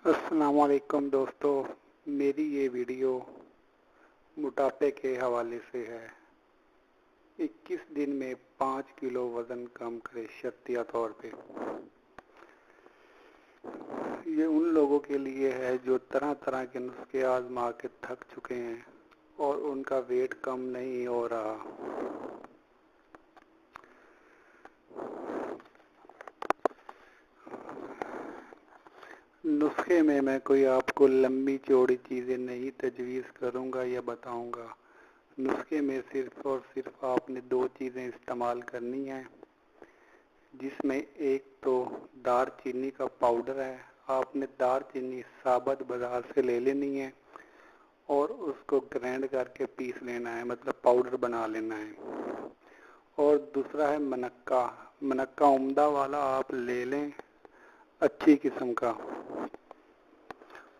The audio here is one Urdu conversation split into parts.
السلام علیکم دوستو، میری یہ ویڈیو موٹاپے کے حوالے سے ہے۔ 21 دن میں 5 کلو وزن کم کرے شرطیہ طور پہ۔ یہ ان لوگوں کے لیے ہے جو طرح طرح کے نسخے آزما کے تھک چکے ہیں اور ان کا ویٹ کم نہیں ہو رہا۔ نسخے میں کوئی آپ کو لمبی چوڑی چیزیں نہیں تجویز کروں گا یا بتاؤں گا۔ نسخے میں صرف اور صرف آپ نے 2 چیزیں استعمال کرنی ہیں، جس میں ایک تو دار چینی کا پاؤڈر ہے۔ آپ نے دار چینی ثابت بازار سے لے لینی ہے اور اس کو گرینڈ کر کے پیس لینا ہے، مطلب پاؤڈر بنا لینا ہے۔ اور دوسرا ہے منقہ عمدہ والا آپ لے لیں، اچھی قسم کا،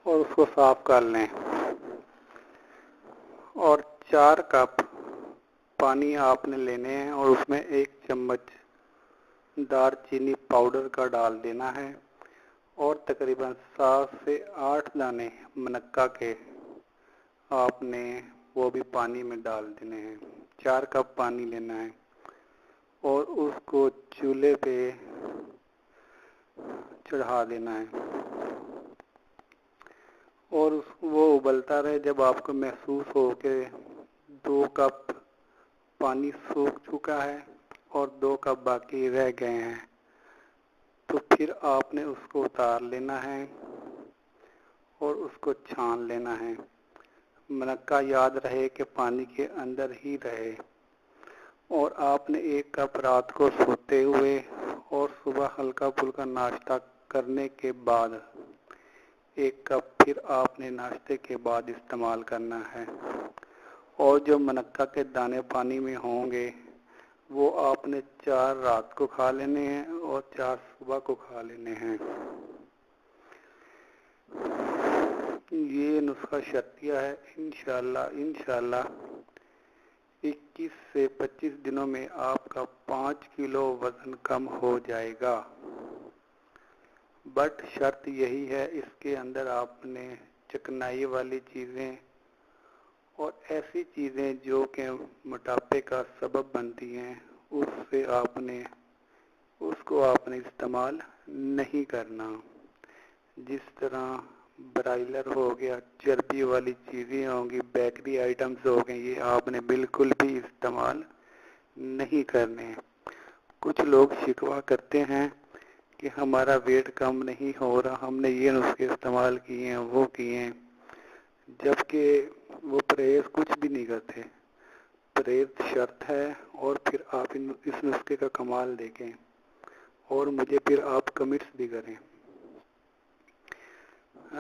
اور اس کو صاف کر لیں۔ اور 4 کپ پانی آپ نے لینے ہیں اور اس میں 1 چمچ دار چینی پاؤڈر کا ڈال دینا ہے اور تقریباً 7 سے 8 دانے منقہ کے آپ نے وہ بھی پانی میں ڈال دینے ہیں۔ 4 کپ پانی لینا ہے اور اس کو چولہے پہ چڑھا دینا ہے اور وہ ابلتا رہے۔ جب آپ کو محسوس ہو کہ 2 کپ پانی سوکھ چکا ہے اور 2 کپ باقی رہ گئے ہیں، تو پھر آپ نے اس کو اتار لینا ہے اور اس کو چھان لینا ہے۔ منقہ یاد رہے کہ پانی کے اندر ہی رہے۔ اور آپ نے 1 کپ رات کو سوتے ہوئے اور صبح ہلکا پھلکا ناشتہ کرنے کے بعد 1 کپ پھر آپ نے ناشتے کے بعد استعمال کرنا ہے۔ اور جو منقہ کے دانے پانی میں ہوں گے وہ آپ نے 4 رات کو کھا لینے ہیں اور 4 صبح کو کھا لینے ہیں۔ یہ نسخہ شرطیہ ہے۔ انشاءاللہ 21 سے 25 دنوں میں آپ کا 5 کلو وزن کم ہو جائے گا۔ بٹ شرط یہی ہے، اس کے اندر آپ نے چکنائی والی چیزیں اور ایسی چیزیں جو کہ موٹاپے کا سبب بنتی ہیں اس کو آپ نے استعمال نہیں کرنا۔ جس طرح برائلر ہو گیا، چربی والی چیزیں ہوں گی، بیکری آئٹمز ہو گئے، یہ آپ نے بالکل بھی استعمال نہیں کرنے۔ کچھ لوگ شکوہ کرتے ہیں کہ ہمارا ویٹ کم نہیں ہو رہا، ہم نے یہ نسخے استعمال کیے ہیں، وہ کیے ہیں، جبکہ وہ پرہیز کچھ بھی نہیں کرتے۔ پرہیز شرط ہے اور پھر آپ اس نسخے کا کمال دیکھیں اور مجھے پھر آپ کمنٹس بھی کریں۔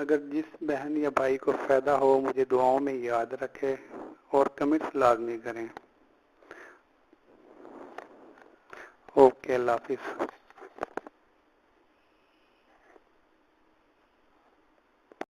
اگر جس بہن یا بھائی کو فائدہ ہو مجھے دعاؤں میں یاد رکھے اور کمنٹس لازمی کریں۔ اوکے، اللہ حافظ۔